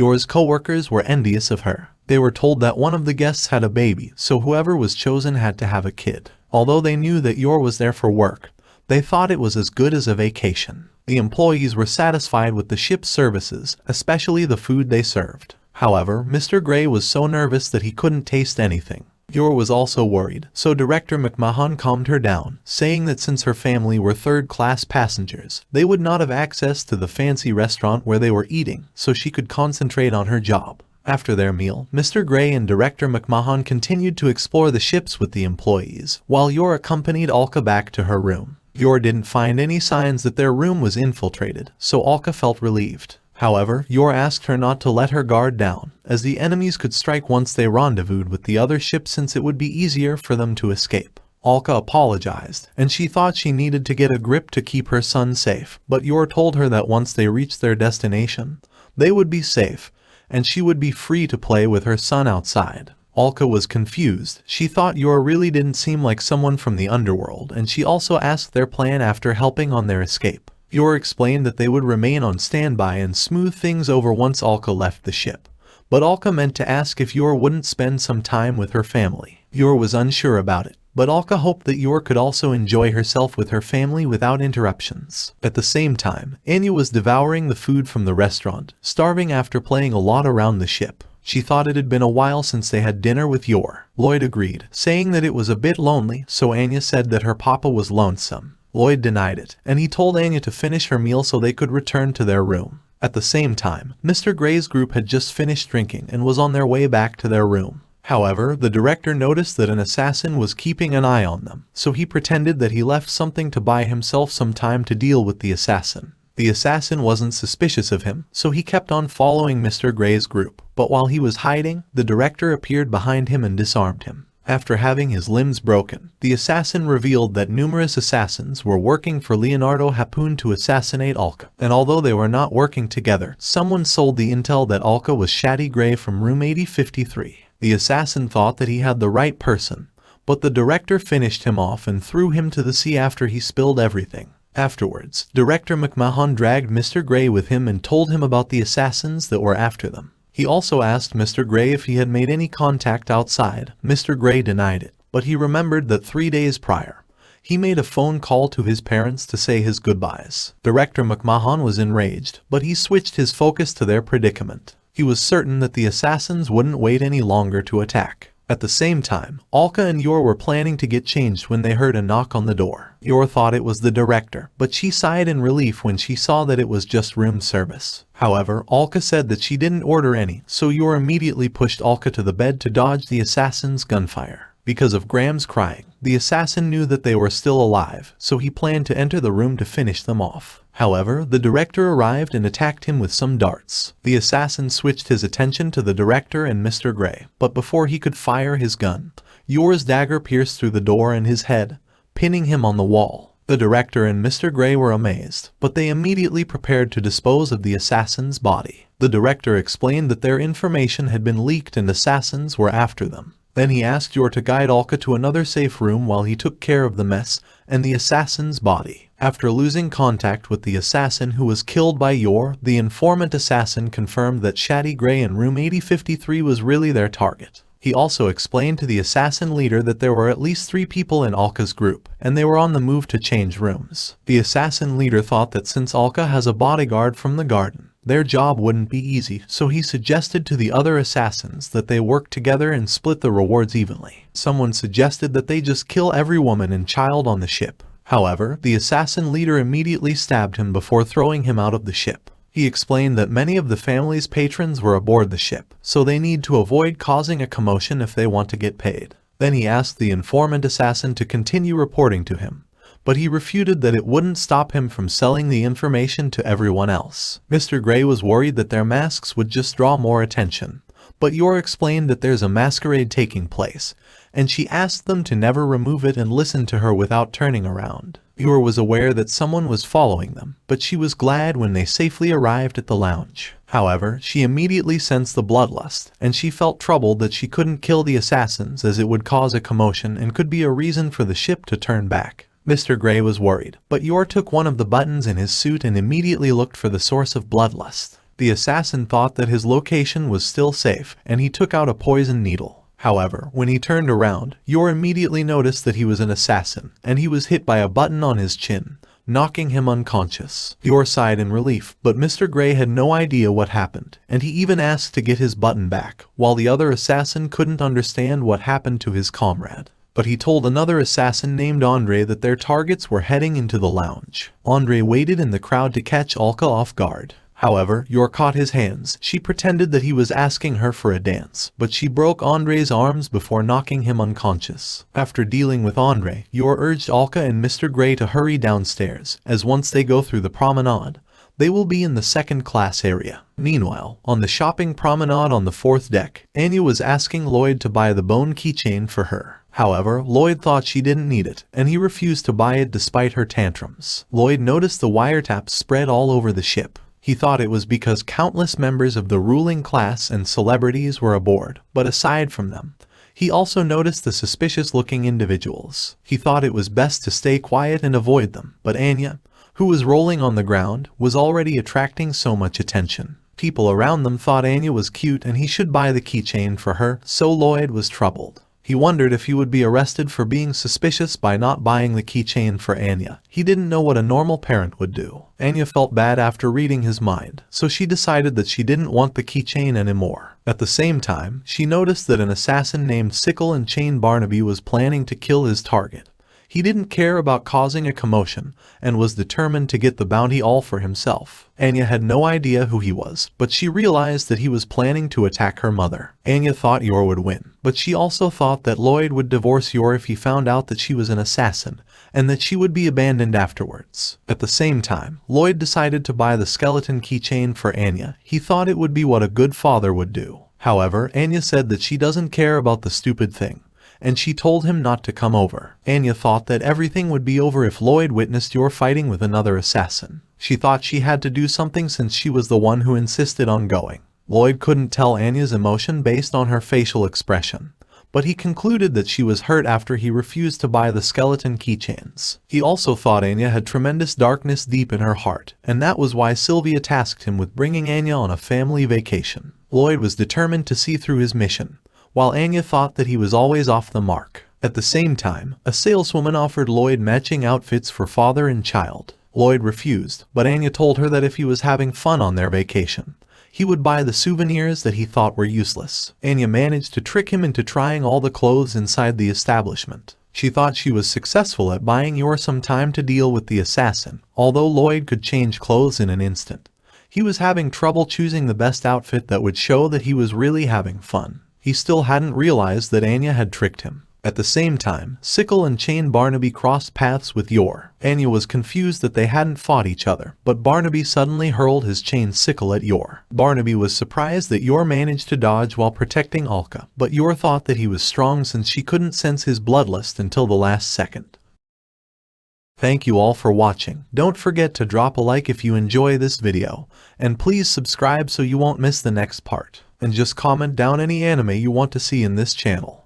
Yor's co-workers were envious of her. They were told that one of the guests had a baby, so whoever was chosen had to have a kid. Although they knew that Yor was there for work, they thought it was as good as a vacation. The employees were satisfied with the ship's services, especially the food they served. However, Mr. Gray was so nervous that he couldn't taste anything. Yor was also worried, so Director McMahon calmed her down, saying that since her family were third-class passengers, they would not have access to the fancy restaurant where they were eating, so she could concentrate on her job. After their meal, Mr. Gray and Director McMahon continued to explore the ships with the employees, while Yor accompanied Alka back to her room. Yor didn't find any signs that their room was infiltrated, so Alka felt relieved. However, Yor asked her not to let her guard down, as the enemies could strike once they rendezvoused with the other ship since it would be easier for them to escape. Alka apologized, and she thought she needed to get a grip to keep her son safe, but Yor told her that once they reached their destination, they would be safe, and she would be free to play with her son outside. Alka was confused. She thought Yor really didn't seem like someone from the underworld, and she also asked their plan after helping on their escape. Yor explained that they would remain on standby and smooth things over once Alka left the ship. But Alka meant to ask if Yor wouldn't spend some time with her family. Yor was unsure about it, but Alka hoped that Yor could also enjoy herself with her family without interruptions. At the same time, Anya was devouring the food from the restaurant, starving after playing a lot around the ship. She thought it had been a while since they had dinner with Yor. Lloyd agreed, saying that it was a bit lonely, so Anya said that her papa was lonesome. Lloyd denied it, and he told Anya to finish her meal so they could return to their room. At the same time, Mr. Gray's group had just finished drinking and was on their way back to their room. However, the director noticed that an assassin was keeping an eye on them, so he pretended that he left something to buy himself some time to deal with the assassin. The assassin wasn't suspicious of him, so he kept on following Mr. Gray's group, but while he was hiding, the director appeared behind him and disarmed him. After having his limbs broken, the assassin revealed that numerous assassins were working for Leonardo Harpoon to assassinate Alka, and although they were not working together, someone sold the intel that Alka was Shady Gray from room 8053. The assassin thought that he had the right person, but the director finished him off and threw him to the sea after he spilled everything. Afterwards, Director McMahon dragged Mr. Gray with him and told him about the assassins that were after them. He also asked Mr. Gray if he had made any contact outside. Mr. Gray denied it, but he remembered that 3 days prior, he made a phone call to his parents to say his goodbyes. Director McMahon was enraged, but he switched his focus to their predicament. He was certain that the assassins wouldn't wait any longer to attack. At the same time, Alka and Yor were planning to get changed when they heard a knock on the door. Yor thought it was the director, but she sighed in relief when she saw that it was just room service. However, Alka said that she didn't order any, so Yor immediately pushed Alka to the bed to dodge the assassin's gunfire. Because of Graham's crying, the assassin knew that they were still alive, so he planned to enter the room to finish them off. However, the director arrived and attacked him with some darts. The assassin switched his attention to the director and Mr. Gray, but before he could fire his gun, Yor's dagger pierced through the door and his head, pinning him on the wall. The director and Mr. Gray were amazed, but they immediately prepared to dispose of the assassin's body. The director explained that their information had been leaked and assassins were after them. Then he asked Yor to guide Alka to another safe room while he took care of the mess and the assassin's body. After losing contact with the assassin who was killed by Yor, the informant assassin confirmed that Shady Gray in room 8053 was really their target. He also explained to the assassin leader that there were at least 3 people in Alka's group, and they were on the move to change rooms. The assassin leader thought that since Alka has a bodyguard from the garden, their job wouldn't be easy, so he suggested to the other assassins that they work together and split the rewards evenly. Someone suggested that they just kill every woman and child on the ship. However, the assassin leader immediately stabbed him before throwing him out of the ship. He explained that many of the family's patrons were aboard the ship, so they need to avoid causing a commotion if they want to get paid. Then he asked the informant assassin to continue reporting to him, but he refuted that it wouldn't stop him from selling the information to everyone else. Mr. Gray was worried that their masks would just draw more attention, but Yor explained that there's a masquerade taking place, and she asked them to never remove it and listen to her without turning around. Yor was aware that someone was following them, but she was glad when they safely arrived at the lounge. However, she immediately sensed the bloodlust, and she felt troubled that she couldn't kill the assassins as it would cause a commotion and could be a reason for the ship to turn back. Mr. Gray was worried, but Yor took one of the buttons in his suit and immediately looked for the source of bloodlust. The assassin thought that his location was still safe, and he took out a poison needle. However, when he turned around, Yor immediately noticed that he was an assassin, and he was hit by a button on his chin, knocking him unconscious. Yor sighed in relief, but Mr. Grey had no idea what happened, and he even asked to get his button back, while the other assassin couldn't understand what happened to his comrade. But he told another assassin named Andre that their targets were heading into the lounge. Andre waited in the crowd to catch Alka off guard. However, Yor caught his hands. She pretended that he was asking her for a dance, but she broke Andre's arms before knocking him unconscious. After dealing with Andre, Yor urged Alka and Mr. Grey to hurry downstairs, as once they go through the promenade, they will be in the second-class area. Meanwhile, on the shopping promenade on the 4th deck, Anya was asking Lloyd to buy the bone keychain for her. However, Lloyd thought she didn't need it, and he refused to buy it despite her tantrums. Lloyd noticed the wiretaps spread all over the ship. He thought it was because countless members of the ruling class and celebrities were aboard, but aside from them, he also noticed the suspicious-looking individuals. He thought it was best to stay quiet and avoid them, but Anya, who was rolling on the ground, was already attracting so much attention. People around them thought Anya was cute and he should buy the keychain for her, so Lloyd was troubled. He wondered if he would be arrested for being suspicious by not buying the keychain for Anya. He didn't know what a normal parent would do. Anya felt bad after reading his mind, so she decided that she didn't want the keychain anymore. At the same time, she noticed that an assassin named Sickle and Chain Barnaby was planning to kill his target. He didn't care about causing a commotion, and was determined to get the bounty all for himself. Anya had no idea who he was, but she realized that he was planning to attack her mother. Anya thought Yor would win, but she also thought that Lloyd would divorce Yor if he found out that she was an assassin, and that she would be abandoned afterwards. At the same time, Lloyd decided to buy the skeleton keychain for Anya. He thought it would be what a good father would do. However, Anya said that she doesn't care about the stupid thing, and she told him not to come over. Anya thought that everything would be over if Lloyd witnessed Yor fighting with another assassin. She thought she had to do something since she was the one who insisted on going. Lloyd couldn't tell Anya's emotion based on her facial expression, but he concluded that she was hurt after he refused to buy the skeleton keychains. He also thought Anya had tremendous darkness deep in her heart, and that was why Sylvia tasked him with bringing Anya on a family vacation. Lloyd was determined to see through his mission, while Anya thought that he was always off the mark. At the same time, a saleswoman offered Lloyd matching outfits for father and child. Lloyd refused, but Anya told her that if he was having fun on their vacation, he would buy the souvenirs that he thought were useless. Anya managed to trick him into trying all the clothes inside the establishment. She thought she was successful at buying Yor some time to deal with the assassin. Although Lloyd could change clothes in an instant, he was having trouble choosing the best outfit that would show that he was really having fun. He still hadn't realized that Anya had tricked him. At the same time, Sickle and Chain Barnaby crossed paths with Yor. Anya was confused that they hadn't fought each other, but Barnaby suddenly hurled his chain sickle at Yor. Barnaby was surprised that Yor managed to dodge while protecting Alka, but Yor thought that he was strong since she couldn't sense his bloodlust until the last second. Thank you all for watching. Don't forget to drop a like if you enjoy this video, and please subscribe so you won't miss the next part. And just comment down any anime you want to see in this channel.